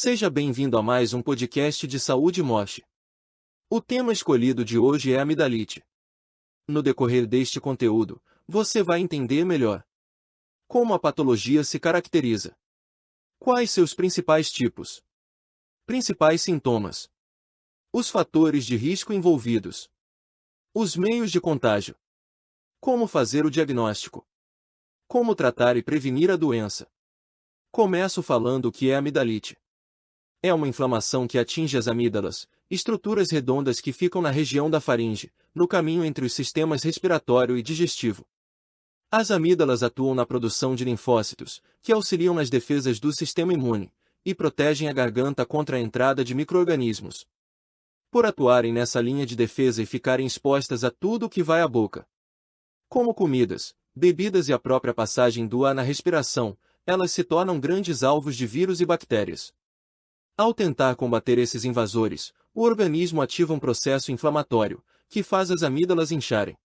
Seja bem-vindo a mais um podcast de Saúde Moche. O tema escolhido de hoje é amidalite. No decorrer deste conteúdo, você vai entender melhor como a patologia se caracteriza, quais seus principais tipos, principais sintomas, os fatores de risco envolvidos, os meios de contágio, como fazer o diagnóstico, como tratar e prevenir a doença. Começo falando o que é amidalite. É uma inflamação que atinge as amígdalas, estruturas redondas que ficam na região da faringe, no caminho entre os sistemas respiratório e digestivo. As amígdalas atuam na produção de linfócitos, que auxiliam nas defesas do sistema imune, e protegem a garganta contra a entrada de micro-organismos. Por atuarem nessa linha de defesa e ficarem expostas a tudo o que vai à boca, como comidas, bebidas e a própria passagem do ar na respiração, elas se tornam grandes alvos de vírus e bactérias. Ao tentar combater esses invasores, o organismo ativa um processo inflamatório, que faz as amígdalas incharem.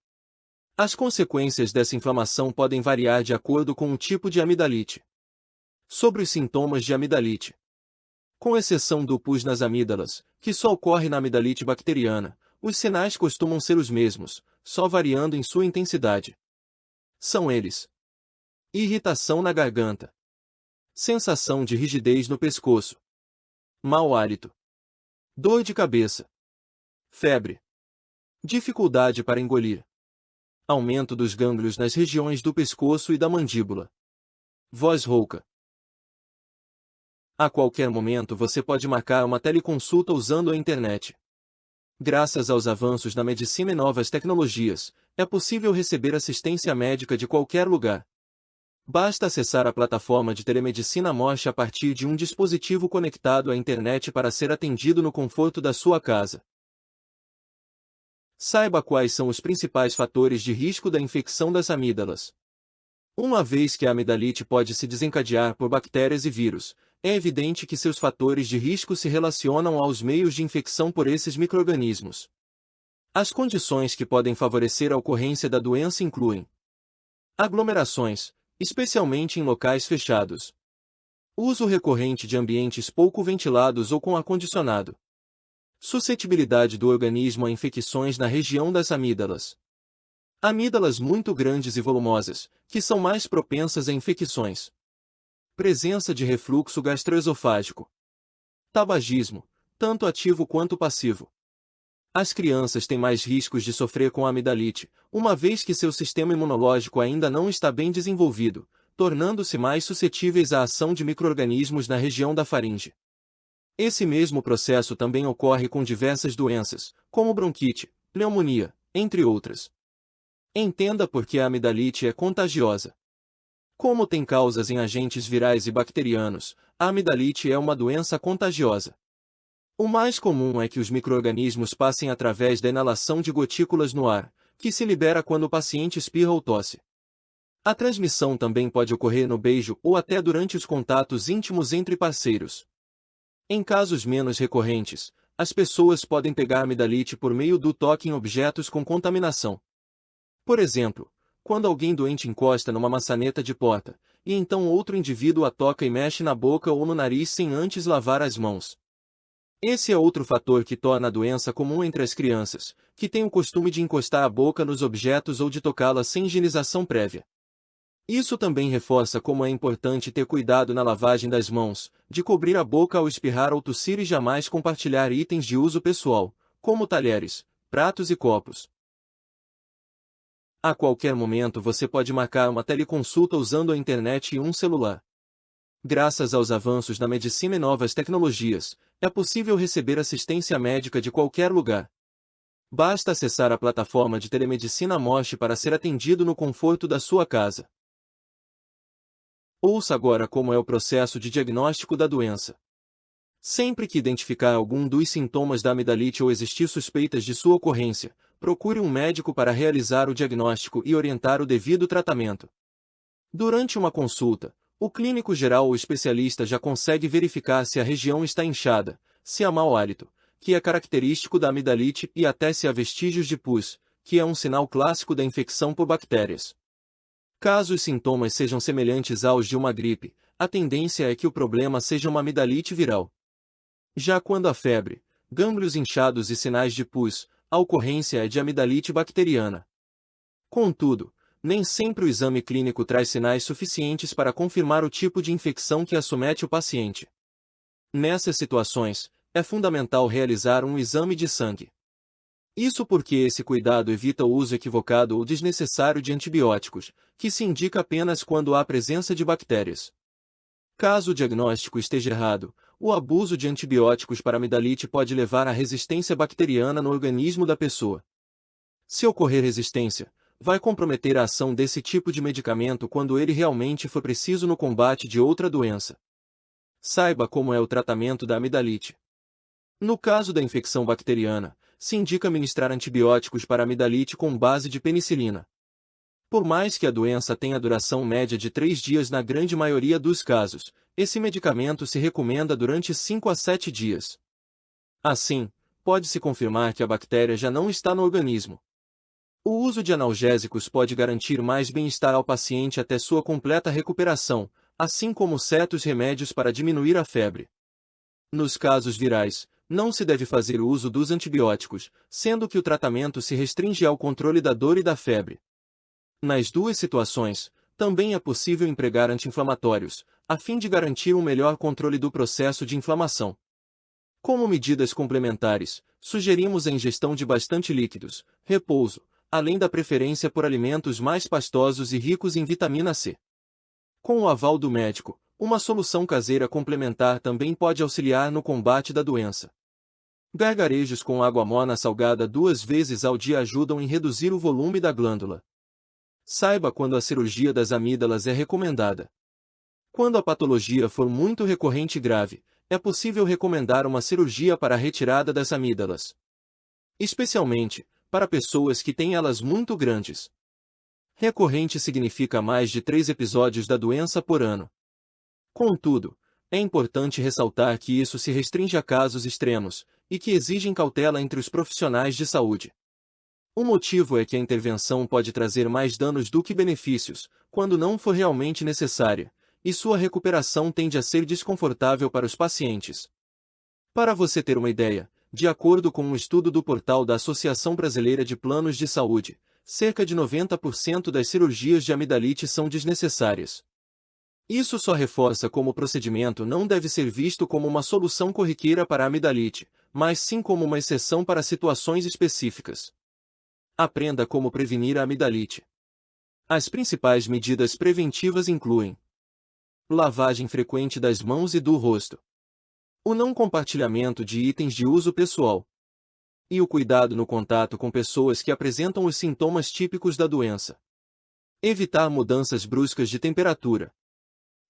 As consequências dessa inflamação podem variar de acordo com o tipo de amidalite. Sobre os sintomas de amidalite. Com exceção do pus nas amígdalas, que só ocorre na amidalite bacteriana, os sinais costumam ser os mesmos, só variando em sua intensidade. São eles: irritação na garganta, sensação de rigidez no pescoço, mau hálito, dor de cabeça, febre, dificuldade para engolir, aumento dos gânglios nas regiões do pescoço e da mandíbula, voz rouca. A qualquer momento você pode marcar uma teleconsulta usando a internet. Graças aos avanços na medicina e novas tecnologias, é possível receber assistência médica de qualquer lugar. Basta acessar a plataforma de telemedicina Moche a partir de um dispositivo conectado à internet para ser atendido no conforto da sua casa. Saiba quais são os principais fatores de risco da infecção das amígdalas. Uma vez que a amidalite pode se desencadear por bactérias e vírus, é evidente que seus fatores de risco se relacionam aos meios de infecção por esses micro-organismos. As condições que podem favorecer a ocorrência da doença incluem aglomerações, especialmente em locais fechados, uso recorrente de ambientes pouco ventilados ou com ar-condicionado, suscetibilidade do organismo a infecções na região das amígdalas, amígdalas muito grandes e volumosas, que são mais propensas a infecções, presença de refluxo gastroesofágico, tabagismo, tanto ativo quanto passivo. As crianças têm mais riscos de sofrer com amidalite, uma vez que seu sistema imunológico ainda não está bem desenvolvido, tornando-se mais suscetíveis à ação de micro-organismos na região da faringe. Esse mesmo processo também ocorre com diversas doenças, como bronquite, pneumonia, entre outras. Entenda por que a amidalite é contagiosa. Como tem causas em agentes virais e bacterianos, a amidalite é uma doença contagiosa. O mais comum é que os micro-organismos passem através da inalação de gotículas no ar, que se libera quando o paciente espirra ou tosse. A transmissão também pode ocorrer no beijo ou até durante os contatos íntimos entre parceiros. Em casos menos recorrentes, as pessoas podem pegar amidalite por meio do toque em objetos com contaminação. Por exemplo, quando alguém doente encosta numa maçaneta de porta, e então outro indivíduo a toca e mexe na boca ou no nariz sem antes lavar as mãos. Esse é outro fator que torna a doença comum entre as crianças, que têm o costume de encostar a boca nos objetos ou de tocá-la sem higienização prévia. Isso também reforça como é importante ter cuidado na lavagem das mãos, de cobrir a boca ao espirrar ou tossir e jamais compartilhar itens de uso pessoal, como talheres, pratos e copos. A qualquer momento você pode marcar uma teleconsulta usando a internet e um celular. Graças aos avanços na medicina e novas tecnologias, é possível receber assistência médica de qualquer lugar. Basta acessar a plataforma de telemedicina Moche para ser atendido no conforto da sua casa. Ouça agora como é o processo de diagnóstico da doença. Sempre que identificar algum dos sintomas da amidalite ou existir suspeitas de sua ocorrência, procure um médico para realizar o diagnóstico e orientar o devido tratamento. Durante uma consulta, o clínico geral ou especialista já consegue verificar se a região está inchada, se há mau hálito, que é característico da amidalite, e até se há vestígios de pus, que é um sinal clássico da infecção por bactérias. Caso os sintomas sejam semelhantes aos de uma gripe, a tendência é que o problema seja uma amidalite viral. Já quando há febre, gânglios inchados e sinais de pus, a ocorrência é de amidalite bacteriana. Contudo, nem sempre o exame clínico traz sinais suficientes para confirmar o tipo de infecção que acomete o paciente. Nessas situações, é fundamental realizar um exame de sangue. Isso porque esse cuidado evita o uso equivocado ou desnecessário de antibióticos, que se indica apenas quando há presença de bactérias. Caso o diagnóstico esteja errado, o abuso de antibióticos para amidalite pode levar à resistência bacteriana no organismo da pessoa. Se ocorrer resistência, vai comprometer a ação desse tipo de medicamento quando ele realmente for preciso no combate de outra doença. Saiba como é o tratamento da amidalite. No caso da infecção bacteriana, se indica ministrar antibióticos para amidalite com base de penicilina. Por mais que a doença tenha duração média de 3 dias na grande maioria dos casos, esse medicamento se recomenda durante 5 a 7 dias. Assim, pode-se confirmar que a bactéria já não está no organismo. O uso de analgésicos pode garantir mais bem-estar ao paciente até sua completa recuperação, assim como certos remédios para diminuir a febre. Nos casos virais, não se deve fazer uso dos antibióticos, sendo que o tratamento se restringe ao controle da dor e da febre. Nas duas situações, também é possível empregar anti-inflamatórios, a fim de garantir um melhor controle do processo de inflamação. Como medidas complementares, sugerimos a ingestão de bastante líquidos, repouso, além da preferência por alimentos mais pastosos e ricos em vitamina C. Com o aval do médico, uma solução caseira complementar também pode auxiliar no combate da doença. Gargarejos com água morna salgada 2 vezes ao dia ajudam em reduzir o volume da glândula. Saiba quando a cirurgia das amígdalas é recomendada. Quando a patologia for muito recorrente e grave, é possível recomendar uma cirurgia para a retirada das amígdalas. Especialmente, para pessoas que têm elas muito grandes. Recorrente significa mais de 3 episódios da doença por ano. Contudo, é importante ressaltar que isso se restringe a casos extremos, e que exigem cautela entre os profissionais de saúde. O motivo é que a intervenção pode trazer mais danos do que benefícios, quando não for realmente necessária, e sua recuperação tende a ser desconfortável para os pacientes. Para você ter uma ideia, de acordo com um estudo do portal da Associação Brasileira de Planos de Saúde, cerca de 90% das cirurgias de amidalite são desnecessárias. Isso só reforça como o procedimento não deve ser visto como uma solução corriqueira para a amidalite, mas sim como uma exceção para situações específicas. Aprenda como prevenir a amidalite. As principais medidas preventivas incluem: lavagem frequente das mãos e do rosto, o não compartilhamento de itens de uso pessoal e o cuidado no contato com pessoas que apresentam os sintomas típicos da doença. Evitar mudanças bruscas de temperatura.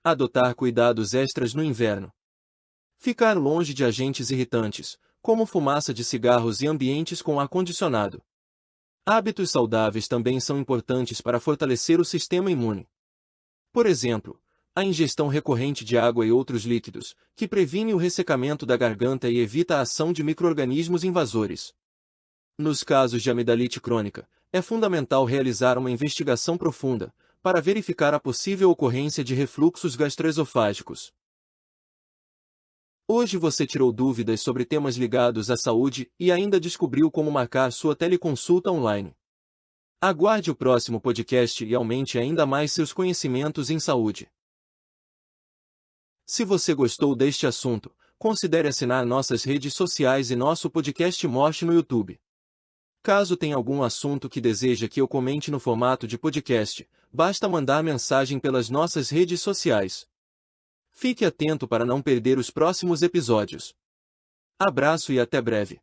Adotar cuidados extras no inverno. Ficar longe de agentes irritantes, como fumaça de cigarros e ambientes com ar-condicionado. Hábitos saudáveis também são importantes para fortalecer o sistema imune. Por exemplo, a ingestão recorrente de água e outros líquidos, que previne o ressecamento da garganta e evita a ação de micro-organismos invasores. Nos casos de amidalite crônica, é fundamental realizar uma investigação profunda, para verificar a possível ocorrência de refluxos gastroesofágicos. Hoje você tirou dúvidas sobre temas ligados à saúde e ainda descobriu como marcar sua teleconsulta online. Aguarde o próximo podcast e aumente ainda mais seus conhecimentos em saúde. Se você gostou deste assunto, considere assinar nossas redes sociais e nosso podcast Morte no YouTube. Caso tenha algum assunto que deseja que eu comente no formato de podcast, basta mandar mensagem pelas nossas redes sociais. Fique atento para não perder os próximos episódios. Abraço e até breve.